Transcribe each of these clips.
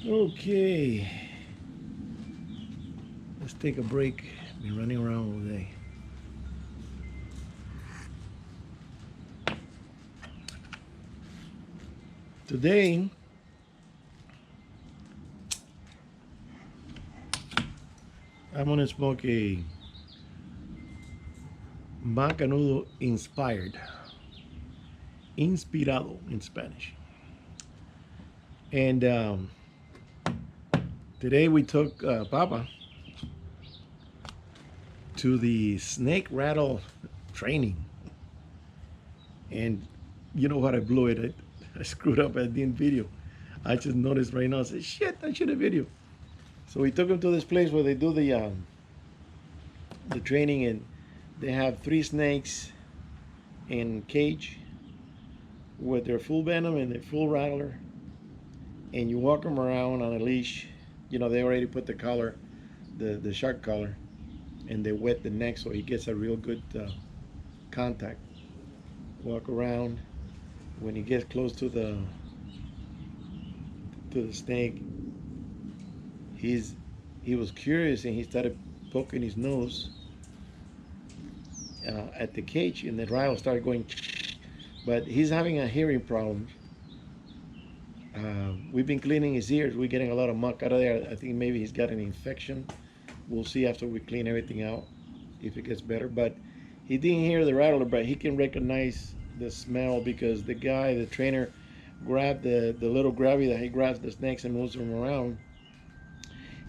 Okay, let's take a break. Been running around all day. Today, I'm gonna smoke a macanudo inspired, inspirado in Spanish. And today we took Papa to the snake rattle training. And you know what? I blew it. I screwed up. I didn't video. I just noticed right now. I said, shit, I should have video. So we took him to this place where they do the training, and they have 3 snakes in cage with their full venom and their full rattler, and you walk them around on a leash. You know, they already put the collar, the shark collar, and they wet the neck so he gets a real good contact. Walk around. When he gets close to the snake, he was curious and he started poking his nose at the cage, and the rattle started going. But he's having a hearing problem. We've been cleaning his ears. We're getting a lot of muck out of there. I think maybe he's got an infection. We'll see after we clean everything out if it gets better. But he didn't hear the rattler, but he can recognize the smell because the guy, the trainer, grabbed the little grabby that he grabs the snakes and moves them around.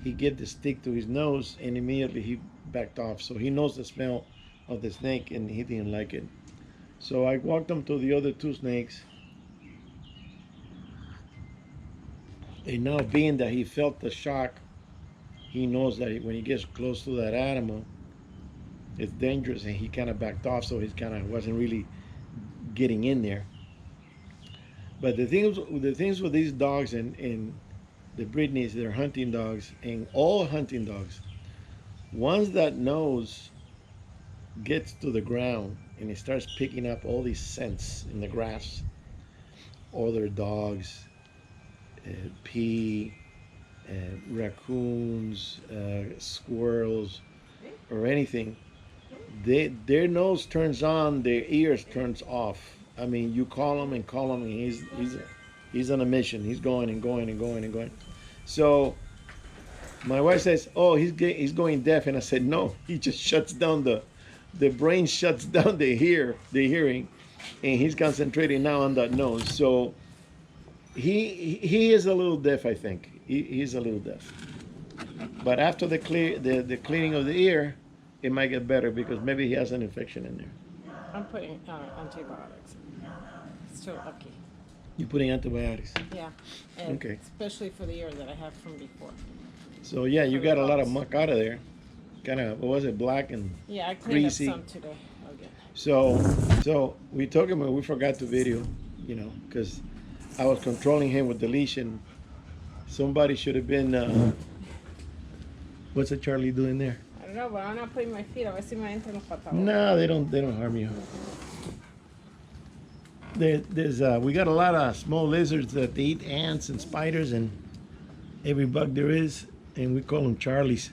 He gave the stick to his nose and immediately he backed off. So he knows the smell of the snake and he didn't like it. So I walked him to the other 2 snakes. And now, being that he felt the shock, he knows that when he gets close to that animal, it's dangerous, and he kind of backed off. So he kind of wasn't really getting in there. But the things with these dogs and the Britneys, they're hunting dogs, and all hunting dogs, once that nose gets to the ground and it starts picking up all these scents in the grass, other dogs, pee, raccoons, squirrels, or anything, their nose turns on, their ears turns off. I mean, you call him and call him, and he's on a mission. He's going and going and going and going. So my wife says, "Oh, he's going deaf," and I said, "No, he just shuts down the brain shuts down the hearing, and he's concentrating now on that nose." So he is a little deaf, I think. He's a little deaf. But after the cleaning of the ear, it might get better because maybe he has an infection in there. I'm putting antibiotics. Still lucky. You're putting antibiotics. Yeah, and Okay. especially for the ear that I have from before. So yeah, you For the got a lot of bumps. muck out of there. Kind of, what was it, black and Yeah, I cleaned up greasy. some today again. So we took him and we forgot to video, because I was controlling him with the leash, and somebody should have been. What's a Charlie doing there? I don't know, but I'm not putting my feet. A ver si me entran los patados. No, they don't. They don't harm you. We got a lot of small lizards that they eat ants and spiders and every bug there is, and we call them Charlies.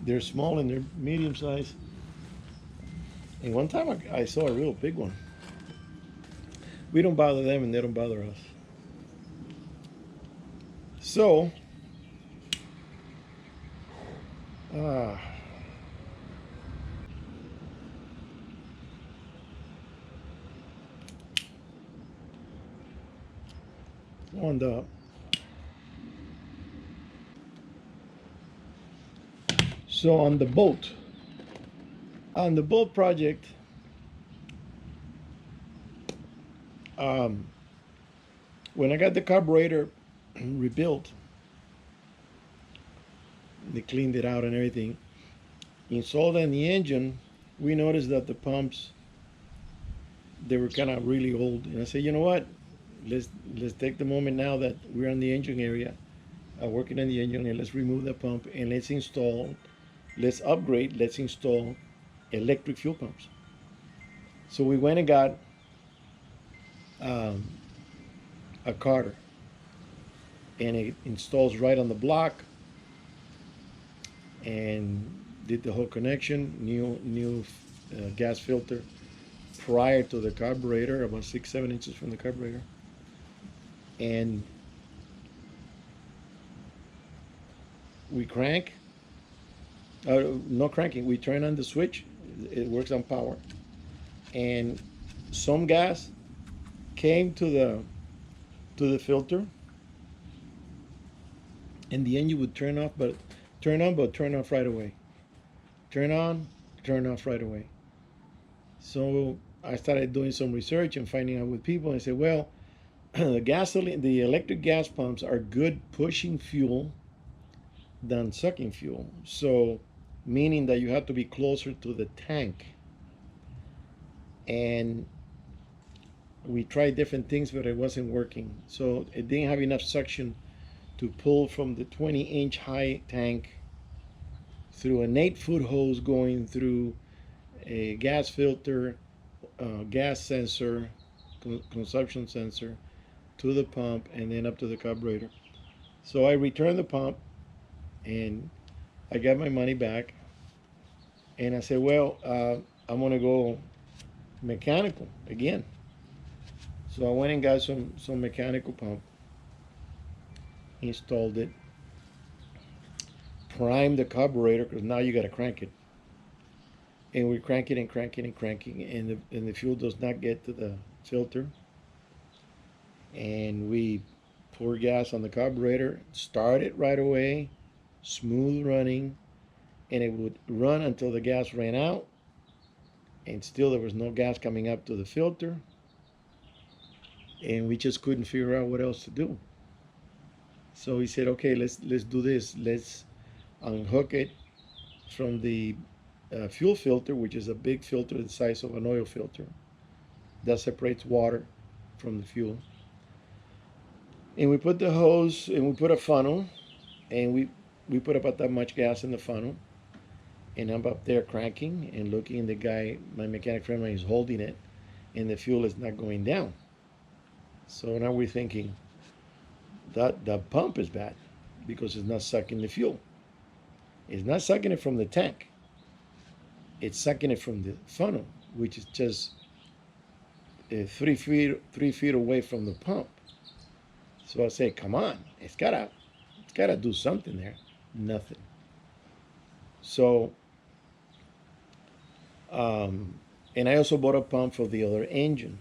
They're small and they're medium size. And one time I saw a real big one. We don't bother them and they don't bother us. So, uh, on on the boat project, when I got the carburetor rebuilt, they cleaned it out and everything. Installed in the engine, we noticed that the pumps, they were kind of really old, and I said, you know what? Let's take the moment now that we're on the engine area, working on the engine, and let's remove the pump and let's upgrade, let's install electric fuel pumps. So we went and got um, a Carter, and it installs right on the block, and did the whole connection, new gas filter prior to the carburetor, about 6-7 inches from the carburetor, and we crank. No cranking. We turn on the switch. It works on power, and some gas came to the filter, and the engine would turn on, but turn off right away. Turn on, turn off right away. So I started doing some research and finding out with people, and I said, well, the electric gas pumps are good pushing fuel than sucking fuel. So, meaning that you have to be closer to the tank. And we tried different things, but it wasn't working. So it didn't have enough suction to pull from the 20-inch high tank through an 8-foot hose going through a gas filter, gas sensor, consumption sensor, to the pump, and then up to the carburetor. So I returned the pump, and I got my money back. And I said, well, I'm gonna go mechanical again. So I went and got some mechanical pump, installed it, primed the carburetor, because now you got to crank it. And we crank it and crank it and cranking, and the fuel does not get to the filter. And we pour gas on the carburetor, start it right away, smooth running, and it would run until the gas ran out, and still there was no gas coming up to the filter, and we just couldn't figure out what else to do. So he said, okay, let's do this. Let's unhook it from the fuel filter, which is a big filter the size of an oil filter that separates water from the fuel. And we put the hose, and we put a funnel, and we put about that much gas in the funnel. And I'm up there cranking and looking, and the guy, my mechanic friend, is holding it, and the fuel is not going down. So now we're thinking that the pump is bad because it's not sucking the fuel. It's not sucking it from the tank. It's sucking it from the funnel, which is just 3 feet away from the pump. So I say, come on, it's gotta do something there. Nothing. So, and I also bought a pump for the other engine.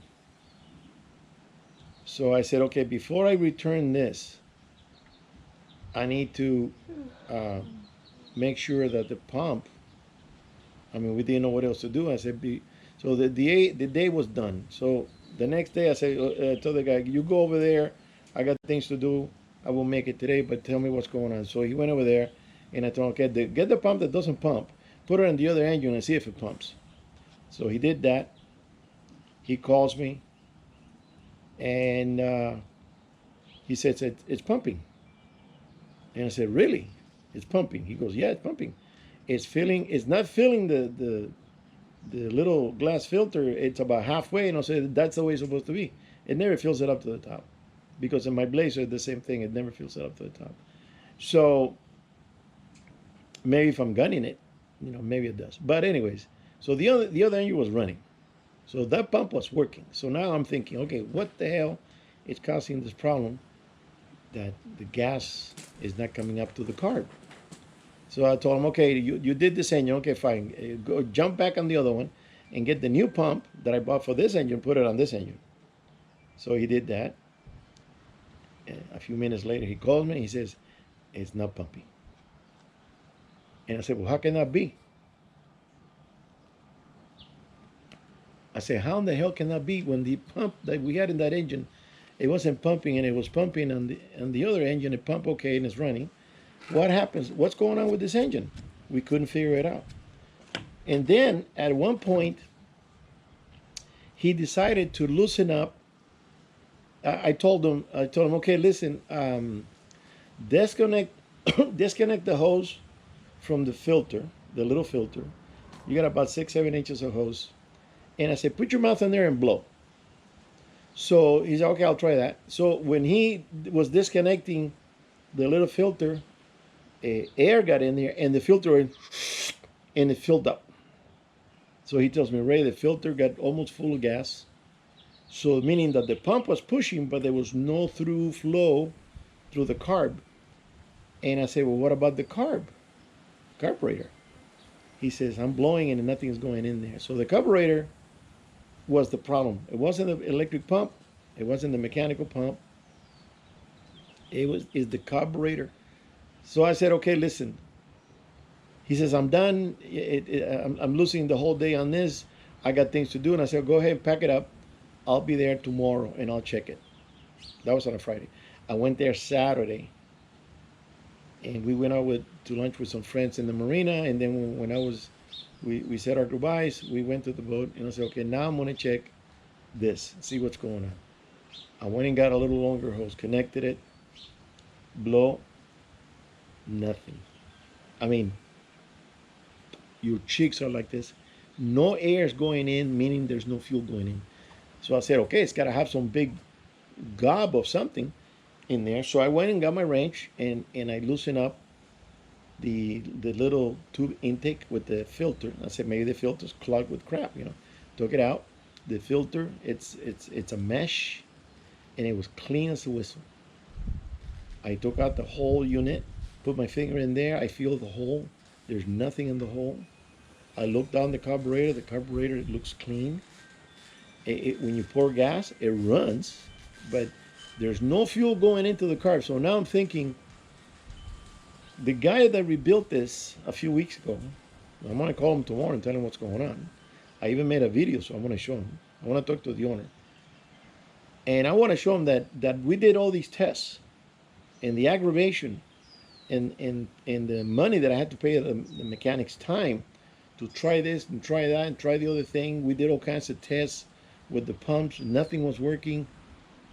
So I said, okay, before I return this, I need to make sure that the pump, I mean, we didn't know what else to do. I said, so the day was done. So the next day I said, tell the guy, you go over there. I got things to do. I will make it today, but tell me what's going on. So he went over there, and I told him, okay, get the pump that doesn't pump. Put it on the other engine and see if it pumps. So he did that. He calls me, and he says, it's pumping. And I said, really? It's pumping? He goes, yeah, it's pumping. It's not filling the little glass filter. It's about halfway, and I said, that's the way it's supposed to be. It never fills it up to the top. Because in my Blazer, the same thing. It never fills it up to the top. So maybe if I'm gunning it, maybe it does. But anyways, so the other engine was running. So that pump was working. So now I'm thinking, okay, what the hell is causing this problem that the gas is not coming up to the carb? So I told him, okay, you did this engine. Okay, fine. Go jump back on the other one and get the new pump that I bought for this engine, put it on this engine. So he did that. And a few minutes later, he calls me. He says, it's not pumping. And I said, well, how can that be? I said, how in the hell can that be when the pump that we had in that engine, it wasn't pumping, and it was pumping on the other engine, it pumped okay and it's running. What happens? What's going on with this engine? We couldn't figure it out. And then at one point, he decided to loosen up. I told him, okay, listen, disconnect the hose from the filter, the little filter. You got about 6-7 inches of hose. And I said, put your mouth in there and blow. So he said, okay, I'll try that. So when he was disconnecting the little filter, air got in there, and the filter went, and it filled up. So he tells me, Ray, the filter got almost full of gas. So meaning that the pump was pushing, but there was no through flow through the carb. And I say, well, what about the carburetor? He says, I'm blowing it and nothing's going in there. So the carburetor was the problem. It wasn't the electric pump. It wasn't the mechanical pump. Is the carburetor. So I said, okay, listen. He says, I'm done. I'm losing the whole day on this. I got things to do. And I said, go ahead, pack it up. I'll be there tomorrow and I'll check it. That was on a Friday. I went there Saturday. And we went out to lunch with some friends in the marina. And then when we said our goodbyes, we went to the boat. And I said, okay, now I'm going to check this, see what's going on. I went and got a little longer hose, connected it, blow, nothing. I mean, your cheeks are like this. No air is going in, meaning there's no fuel going in. So I said, okay, it's got to have some big gob of something in there. So I went and got my wrench and I loosened up the little tube intake with the filter. I said, maybe the filter's clogged with crap, Took it out. The filter, it's a mesh, and it was clean as a whistle. I took out the whole unit, put my finger in there. I feel the hole. There's nothing in the hole. I look down the carburetor. The carburetor looks clean. When you pour gas, it runs, but there's no fuel going into the carb. So now I'm thinking, the guy that rebuilt this a few weeks ago, I'm going to call him tomorrow and tell him what's going on. I even made a video, so I'm going to show him. I want to talk to the owner. And I want to show him that we did all these tests, and the aggravation and the money that I had to pay the mechanic's time to try this and try that and try the other thing. We did all kinds of tests with the pumps. Nothing was working.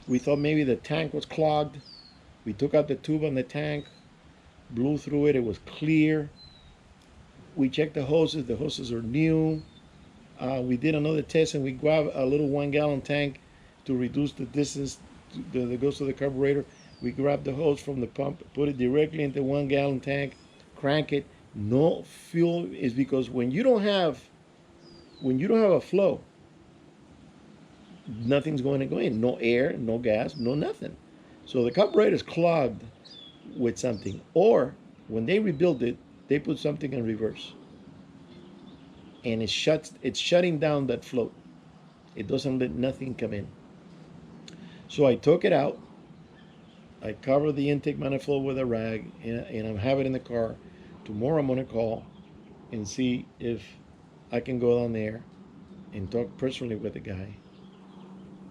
We thought maybe the tank was clogged. We took out the tube on the tank, blew through it. It was clear. We checked the hoses. The hoses are new. We did another test and we grabbed a little 1 gallon tank to reduce the distance that goes to the carburetor. We grabbed the hose from the pump, put it directly into the 1 gallon tank, crank it. No fuel is because when you don't have a flow, nothing's going to go in. No air, no gas, no nothing. So the carburetor is clogged with something. Or when they rebuild it, they put something in reverse. And it's shutting down that float. It doesn't let nothing come in. So I took it out. I covered the intake manifold with a rag, and I have it in the car. Tomorrow I'm gonna call and see if I can go down there and talk personally with the guy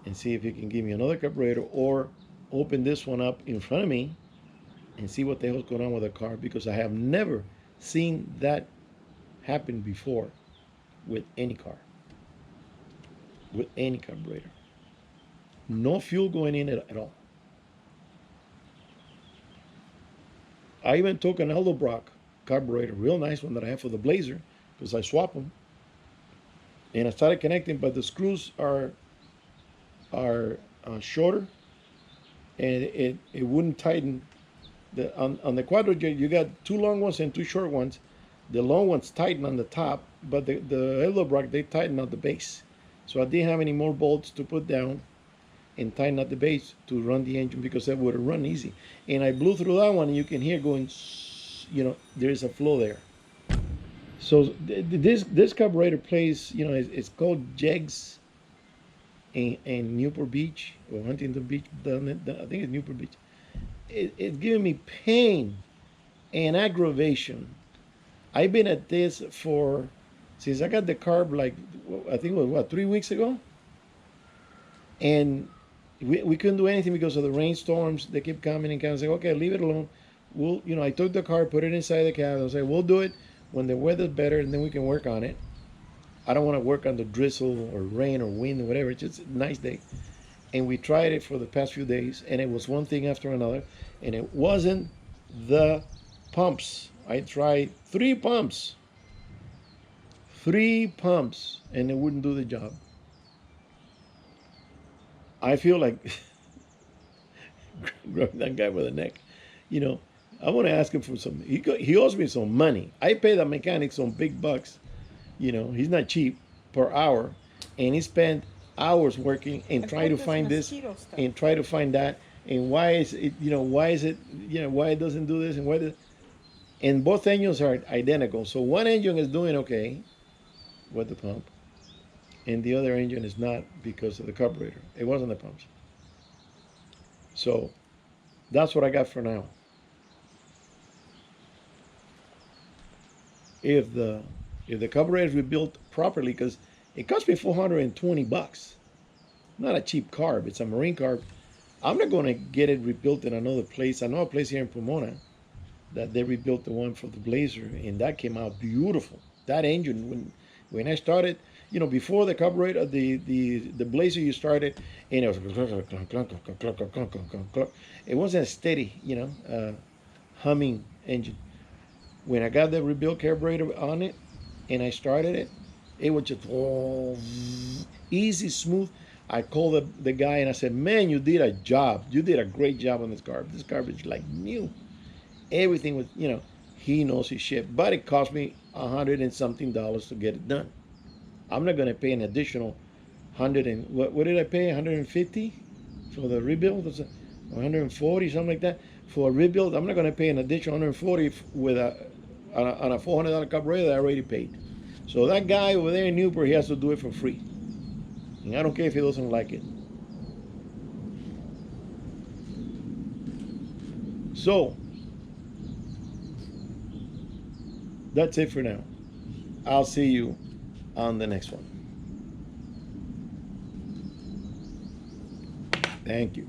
and see if he can give me another carburetor or open this one up in front of me and see what the hell's going on with the car, because I have never seen that happen before with any car, with any carburetor. No fuel going in at all. I even took an Edelbrock carburetor, real nice one that I have for the Blazer, because I swap them, and I started connecting, but the screws are shorter, and it wouldn't tighten. On the Quadrojet, you got 2 long ones and 2 short ones. The long ones tighten on the top, but the Edelbrock, they tighten on the base. So I didn't have any more bolts to put down and tighten up the base to run the engine, because that would have run easy. And I blew through that one, and you can hear going, there's a flow there. So this carburetor place, it's called Jegs in Newport Beach or Huntington Beach. I think it's Newport Beach. It's giving me pain and aggravation. I've been at this since I got the carb, like, I think it was 3 weeks ago? And we couldn't do anything because of the rainstorms. They kept coming and coming. I said, okay, leave it alone. I took the car, put it inside the cab. I was like, we'll do it when the weather's better, and then we can work on it. I don't want to work on the drizzle or rain or wind or whatever. It's just a nice day. And we tried it for the past few days, and it was one thing after another. And it wasn't the pumps. I tried 3 pumps. 3 pumps, and it wouldn't do the job. I feel like grabbing that guy by the neck. You know, I want to ask him for some. He owes me some money. I pay the mechanic some big bucks. You know, he's not cheap per hour, and he spent hours working and I try to put this find this mosquito stuff. and try to find that. And why is it? You know, why is it? You know, why it doesn't do this and why? And both engines are identical. So one engine is doing okay with the pump, and the other engine is not because of the carburetor. It wasn't the pumps. So that's what I got for now. If the carburetor is rebuilt properly, because it cost me $420, not a cheap carb. It's a marine carb. I'm not going to get it rebuilt in another place. I know a place here in Pomona that they rebuilt the one for the Blazer, and that came out beautiful. That engine, when I started, you know, before the carburetor, the Blazer, you started, and it was it wasn't a steady, you know, humming engine. When I got the rebuilt carburetor on it, and I started it, it was just easy, smooth. I called the guy and I said, "Man, you did a job. You did a great job on this car. This car is like new. Everything was, you know, he knows his shit. But it cost me $100 and something to get it done. I'm not gonna pay an additional hundred and what did I pay? 150 for the rebuild? 140, something like that for a rebuild. I'm not gonna pay an additional 140 with a $400 carburetor that I already paid. So that guy over there in Newport, he has to do it for free. And I don't care if he doesn't like it. So that's it for now. I'll see you on the next one. Thank you.